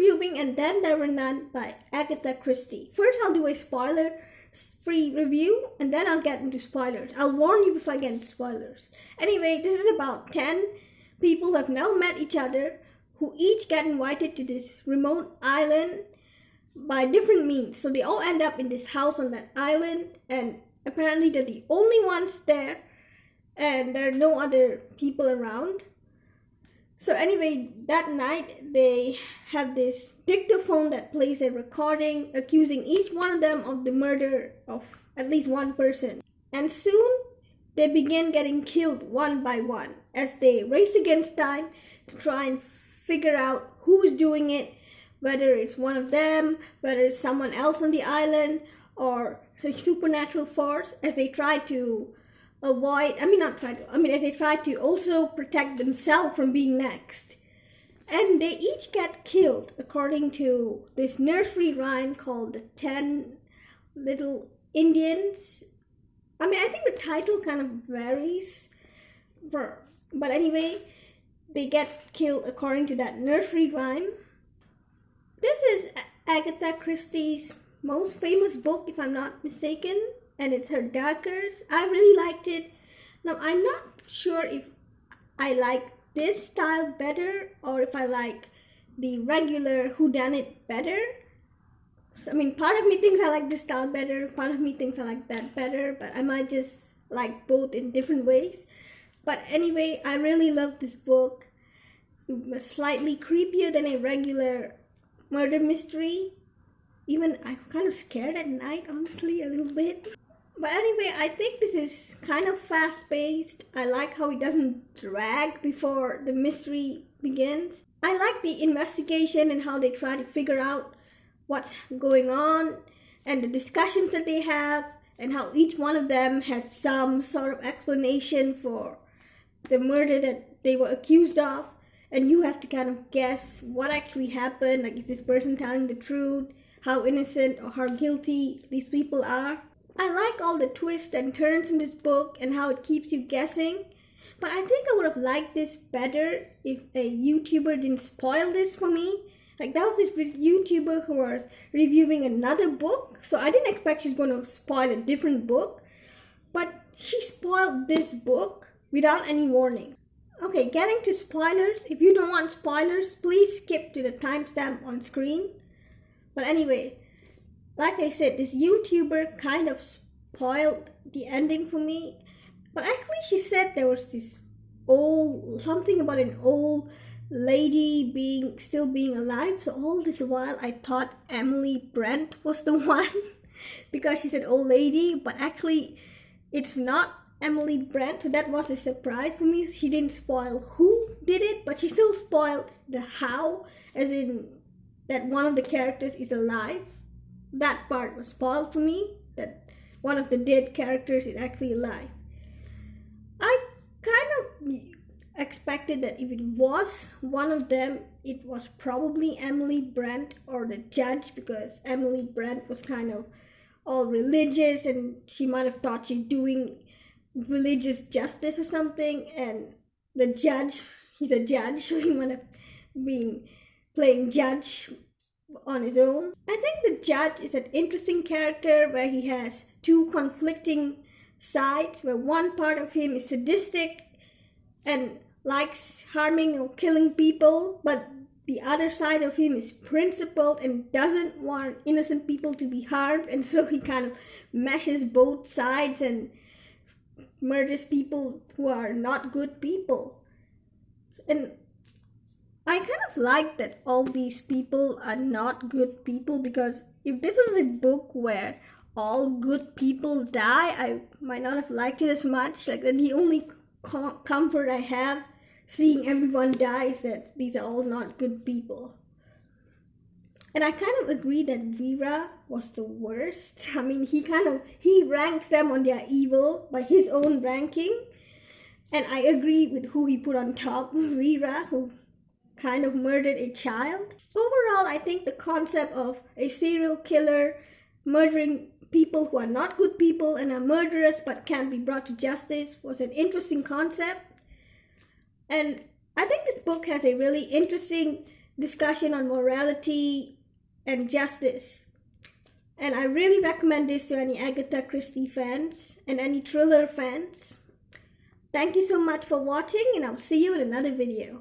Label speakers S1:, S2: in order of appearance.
S1: reviewing and then there were none by Agatha Christie. First I'll do a spoiler-free review and then I'll get into spoilers. I'll warn you before I get into spoilers. Anyway, this is about 10 people who have now met each other who each get invited to this remote island by different means. So they all end up in this house on that island, and apparently they're the only ones there and there are no other people around. So anyway, that night they have this dictaphone that plays a recording accusing each one of them of the murder of at least one person. And soon they begin getting killed one by one as they race against time to try and figure out who is doing it, whether it's one of them, whether it's someone else on the island, or a supernatural force, as they try to as they try to also protect themselves from being next. And they each get killed according to this nursery rhyme called The 10 Little Indians. I think the title kind of varies, but anyway, they get killed according to that nursery rhyme. This is Agatha Christie's most famous book, if I'm not mistaken, and it's her Darkers. I really liked it. Now, I'm not sure if I like this style better or if I like the regular whodunit better. So, part of me thinks I like this style better, part of me thinks I like that better, but I might just like both in different ways. But anyway, I really love this book. It was slightly creepier than a regular murder mystery. Even I'm kind of scared at night, honestly, a little bit. But anyway, I think this is kind of fast-paced. I like how it doesn't drag before the mystery begins. I like the investigation and how they try to figure out what's going on and the discussions that they have and how each one of them has some sort of explanation for the murder that they were accused of. And you have to kind of guess what actually happened, like is this person telling the truth, how innocent or how guilty these people are. I like all the twists and turns in this book and how it keeps you guessing. But I think I would have liked this better if a YouTuber didn't spoil this for me. Like, that was this YouTuber who was reviewing another book. So I didn't expect she's going to spoil a different book. But she spoiled this book without any warning. Okay, getting to spoilers. If you don't want spoilers, please skip to the timestamp on screen. But anyway, like I said, this YouTuber kind of spoiled the ending for me. But actually she said there was this something about an old lady still being alive. So all this while I thought Emily Brent was the one because she said old lady, but actually it's not Emily Brent. So that was a surprise for me. She didn't spoil who did it, but she still spoiled the how, as in that one of the characters is alive. That part was spoiled for me, that one of the dead characters is actually alive. I kind of expected that if it was one of them, it was probably Emily Brent or the judge, because Emily Brent was kind of all religious and she might have thought she's doing religious justice or something, and the judge, he's a judge, so he might have been playing judge on his own. I think the judge is an interesting character where he has two conflicting sides, where one part of him is sadistic and likes harming or killing people, but the other side of him is principled and doesn't want innocent people to be harmed, and so he kind of meshes both sides and murders people who are not good people. And I kind of like that all these people are not good people, because if this was a book where all good people die, I might not have liked it as much. Like, the only comfort I have seeing everyone die is that these are all not good people. And I kind of agree that Vera was the worst. I mean, he ranks them on their evil by his own ranking. And I agree with who he put on top, Vera, who kind of murdered a child. Overall, I think the concept of a serial killer murdering people who are not good people and are murderers but can't be brought to justice was an interesting concept. And I think this book has a really interesting discussion on morality and justice. And I really recommend this to any Agatha Christie fans and any thriller fans. Thank you so much for watching, and I'll see you in another video.